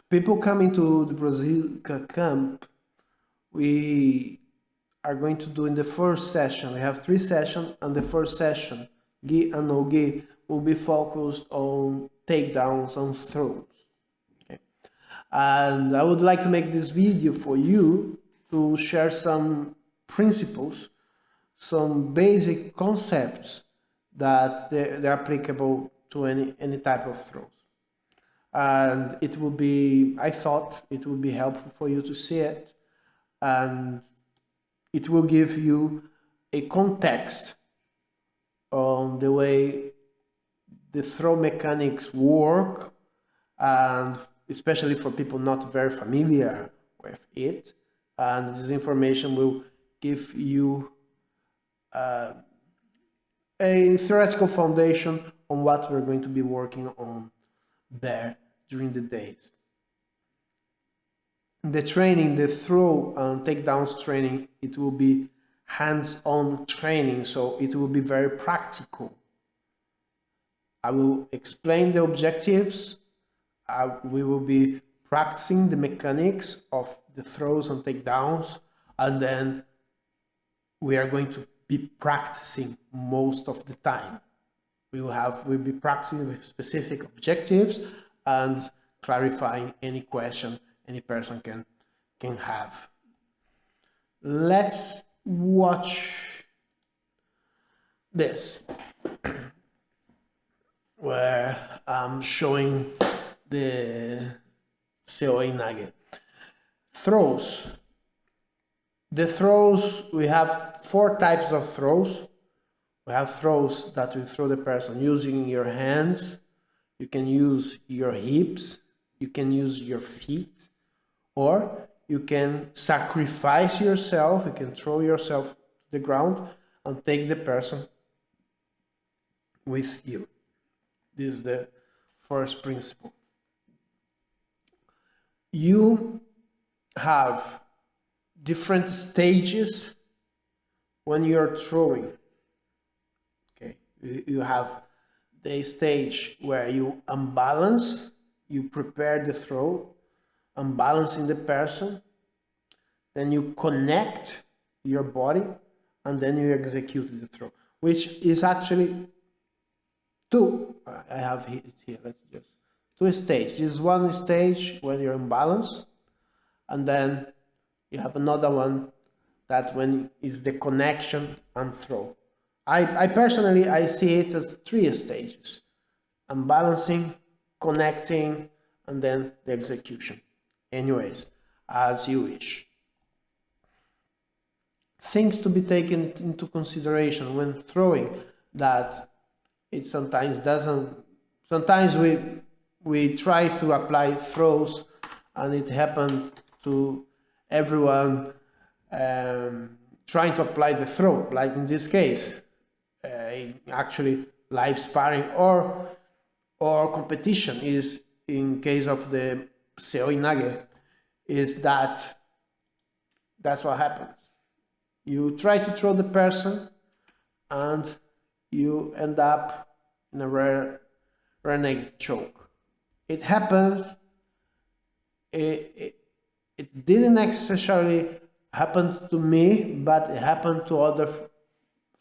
People coming to the Brazil camp, we are going to do in the first session. We have 3 sessions, and the first session, gi and no gi, will be focused on takedowns and throws. Okay? And I would like to make this video for you to share some principles, some basic concepts that they're applicable to any type of throws. And it will be, I thought it would be helpful for you to see it, and it will give you a context on the way the throw mechanics work, and especially for people not very familiar with it. And this information will give you a theoretical foundation on what we're going to be working on there during the days. The training, the throw and takedowns training, it will be hands-on training, so it will be very practical. I will explain the objectives. We will be practicing the mechanics of the throws and takedowns, and then we are going to be practicing most of the time. We'll be practicing with specific objectives and clarifying any question any person can have. Let's watch this, where I'm showing the Seoi Nage. Throws. The throws, we have 4 types of throws. We have throws that you throw the person using your hands. You can use your hips. You can use your feet. Or you can sacrifice yourself. You can throw yourself to the ground and take the person with you. This is the first principle. You have different stages when you're throwing. Okay, you have the stage where you unbalance, you prepare the throw, unbalancing the person, then you connect your body, and then you execute the throw, which is actually 2. I have it here. Let's just 2 stages. This is one stage when you're in balance, and then you have another one that when is the connection and throw. I personally, I see it as 3 stages: unbalancing, connecting, and then the execution. Anyways, as you wish. Things to be taken into consideration when throwing that it sometimes doesn't. Sometimes we try to apply throws, and it happened to everyone trying to apply the throw, like in this case, actually live sparring or competition is in case of the Seoi Nage, is that's what happens. You try to throw the person and you end up in a rear naked choke. It happens. It didn't necessarily happen to me, but it happened to other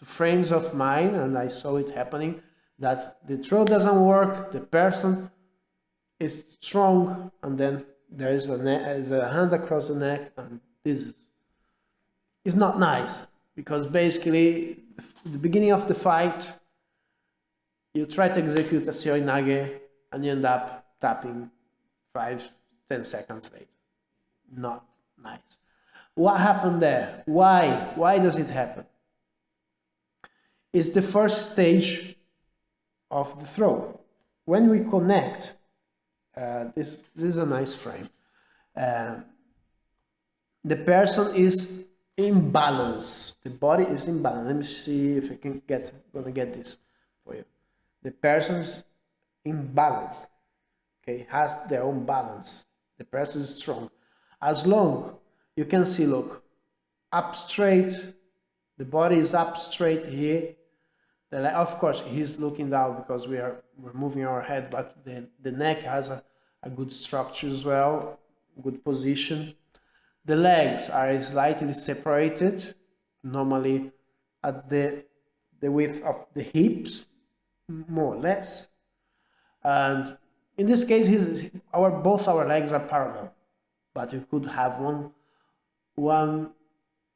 friends of mine, and I saw it happening, that the throw doesn't work, the person is strong, and then there is a hand across the neck, and this is not nice, because basically the beginning of the fight you try to execute a Seoi Nage and you end up tapping 5-10 seconds later. Not nice. What happened there? Why does it happen? It's the first stage of the throw. When we connect, this is a nice frame. The person is in balance. The body is in balance. Let me see if I can gonna get this for you. The person's in balance. Okay, has their own balance. The person is strong. As long you can see, look, up straight. The body is up straight here. Of course, he's looking down because we're moving our head, but the neck has a good structure as well, good position. The legs are slightly separated, normally at the width of the hips, more or less. And in this case, both our legs are parallel, but you could have one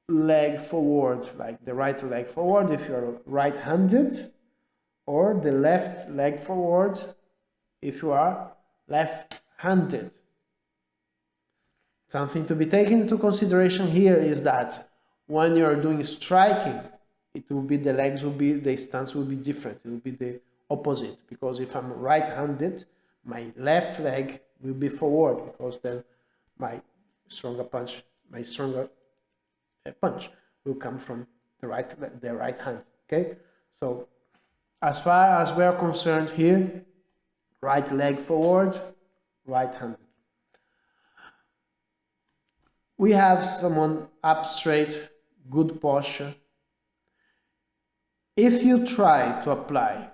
leg forward, like the right leg forward if you're right-handed, or the left leg forward if you are left-handed. Something to be taken into consideration here is that when you're doing striking, it will be the stance will be different. It will be the opposite, because if I'm right-handed, my left leg will be forward, because then my stronger punch will come from the right hand. Okay, so as far as we're concerned here, right leg forward, right hand. We have someone up straight, good posture. If you try to apply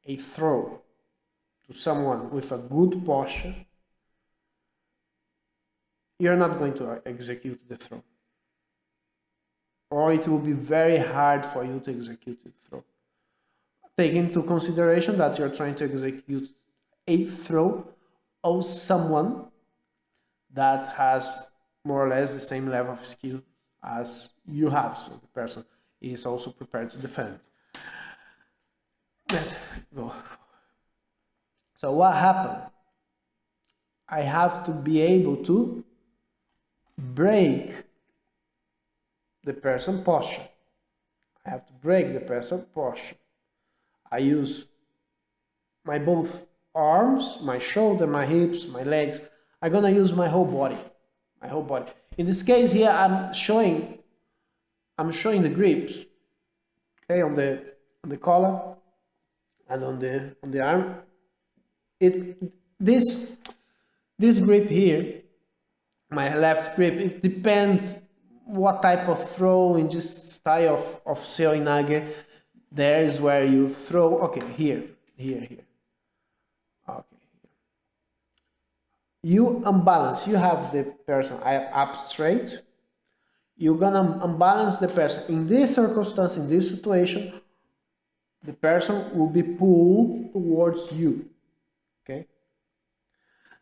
a throw to someone with a good posture, you're not going to execute the throw, or it will be very hard for you to execute the throw. Take into consideration that you're trying to execute a throw on someone that has more or less the same level of skill as you have, so the person is also prepared to defend. Let's go. So what happened? I have to be able to break the person's posture. I have to break the person's posture. I use my both arms, my shoulder, my hips, my legs. I'm gonna use my whole body. My whole body. In this case here, I'm showing the grips. Okay, on the collar and on the arm. This grip here, my left grip, it depends what type of throw in this style of seoi-nage. There is where you throw. Okay, here. Okay. You unbalance. You have the person up straight. You're gonna unbalance the person. In this circumstance, in this situation, the person will be pulled towards you. Okay.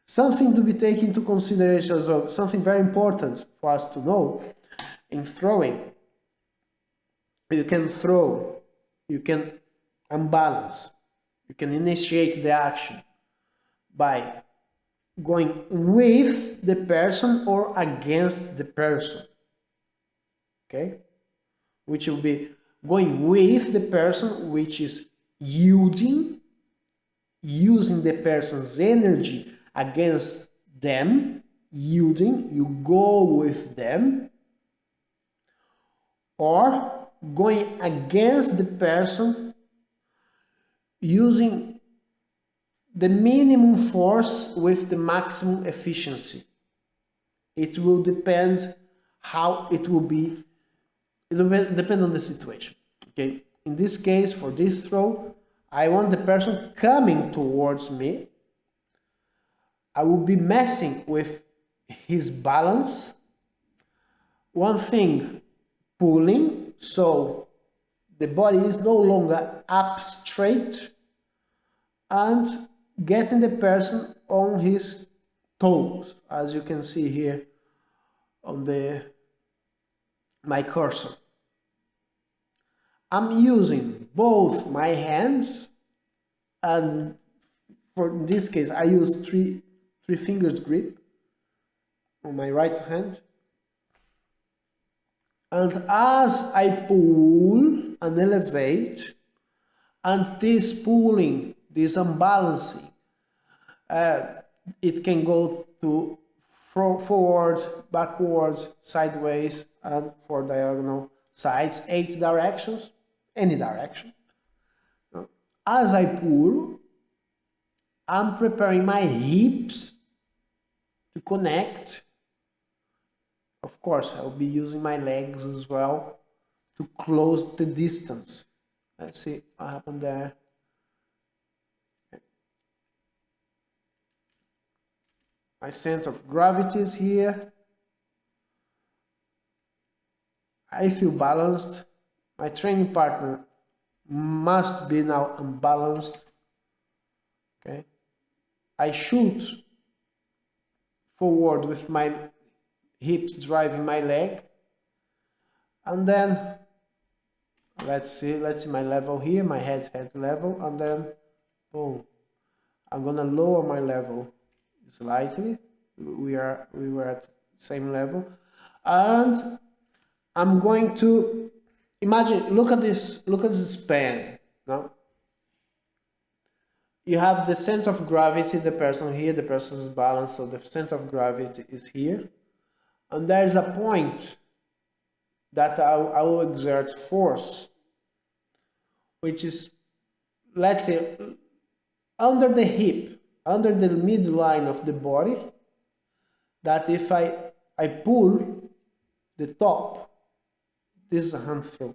Something to be taken into consideration as well, something very important for us to know in throwing. You can throw, you can unbalance, you can initiate the action by going with the person or against the person. Okay? Which will be going with the person, which is using the person's energy against them, yielding, you go with them, or going against the person using the minimum force with the maximum efficiency. It will depend how it will be. It will depend on the situation. Okay. In this case, for this throw, I want the person coming towards me. I will be messing with his balance. One thing, pulling, so the body is no longer up straight, and getting the person on his toes, as you can see here on my cursor. I'm using both my hands, and for this case I use three fingers grip on my right hand, and as I pull and elevate, and this pulling, this unbalancing, it can go to forward, backwards, sideways, and for diagonal sides, 8 directions, any direction. As I pull, I'm preparing my hips to connect. Of course, I'll be using my legs as well to close the distance. Let's see what happened there. My center of gravity is here. I feel balanced. My training partner must be now unbalanced. Okay. I shoot forward with my hips driving my leg. And then let's see my level here, my head level, and then boom. I'm gonna lower my level slightly. We were at same level, and I'm going to imagine. Look at this span. Now you have the center of gravity, the person here, the person is balanced, so the center of gravity is here, and there is a point that I will exert force, which is, let's say, under the hip, under the midline of the body, that if I pull the top, this is a hand throw,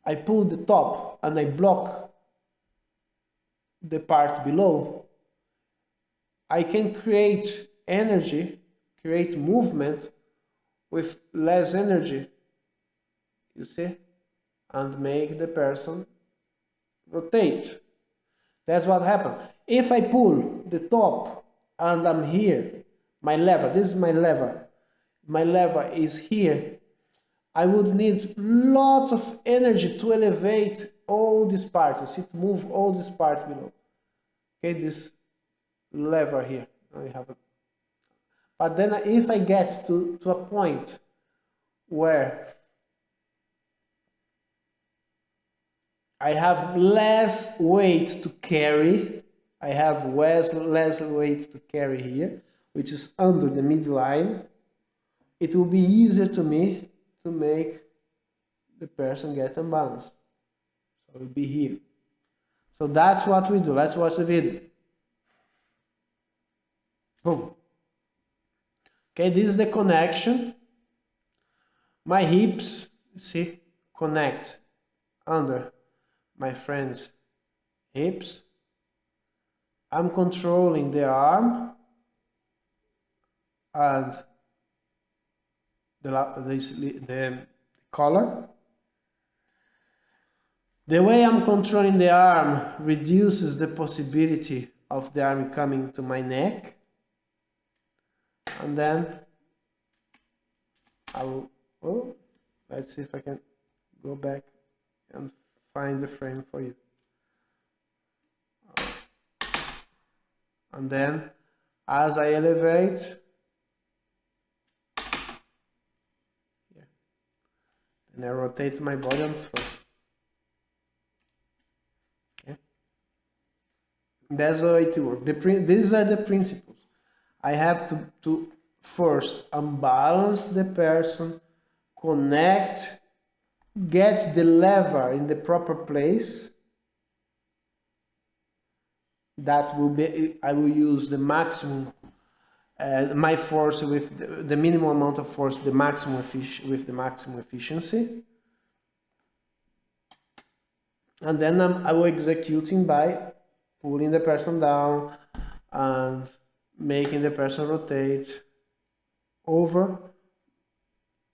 I pull the top and I block the part below, I can create energy, create movement with less energy, you see, and make the person rotate. That's what happened. If I pull the top and I'm here, my lever, this is my lever is here, I would need lots of energy to elevate all this part, you see, to move all this part below. Okay, this lever here, I have it. But then if I get to a point where I have less weight to carry, I have less weight to carry here, which is under the midline, it will be easier to me to make the person get unbalanced. So it will be here. So that's what we do. Let's watch the video. Boom. Okay, this is the connection. My hips, you see, connect under my friend's hips. I'm controlling the arm and the collar. The way I'm controlling the arm reduces the possibility of the arm coming to my neck. And then I will, oh, let's see if I can go back and find the frame for you. And then as I elevate, yeah, and I rotate my body and throw. Okay. That's the way to work. These are the principles. I have to first unbalance the person, connect, get the lever in the proper place. That will be, I will use the maximum, my force with the minimum amount of force, with the maximum efficiency. And then I will executing by pulling the person down and making the person rotate over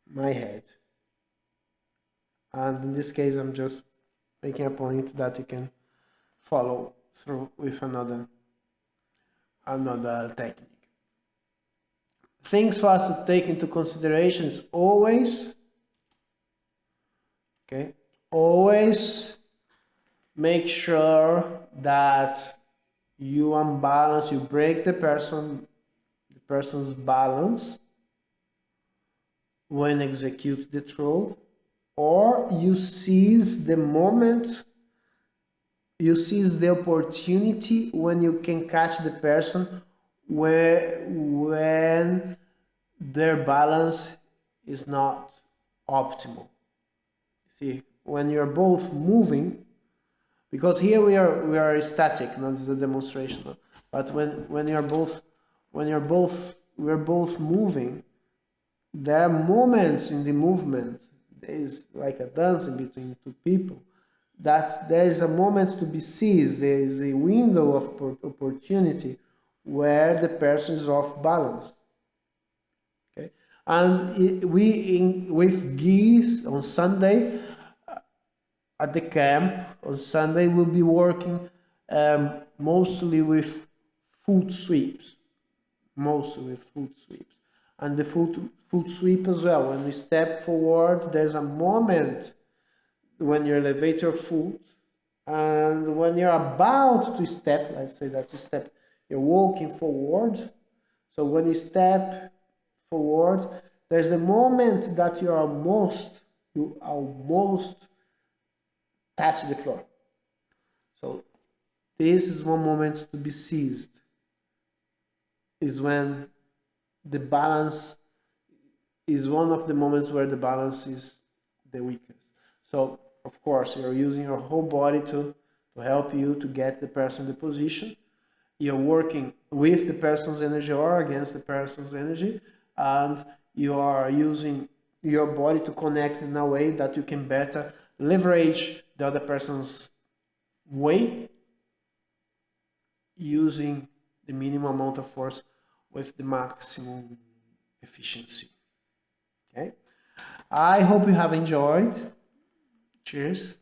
my head. And in this case, I'm just making a point that you can follow through with another technique. Things for us to take into consideration is always, okay, always make sure that you unbalance, you break the person's balance when execute the throw, or you seize the moment, you seize the opportunity when you can catch the person when their balance is not optimal. See, when you're both moving, because here we are static, not as a demonstration, but when we're both moving, there are moments in the movement, there is like a dance in between two people, that there is a moment to be seized, there is a window of opportunity where the person is off balance. Okay, and with geese on Sunday at the camp on Sunday we'll be working mostly with foot sweeps, and the foot sweep as well. When we step forward, there's a moment when you elevate your foot, and when you're about to step, let's say that you step, you're walking forward. So when you step forward, there's a moment that you almost touch the floor. So this is one moment to be seized. Is when the balance is one of the moments where the balance is the weakest. So of course you're using your whole body to help you to get the person in the position. You're working with the person's energy or against the person's energy, and you are using your body to connect in a way that you can better leverage the other person's weight using the minimum amount of force with the maximum efficiency. Okay, I hope you have enjoyed. Cheers.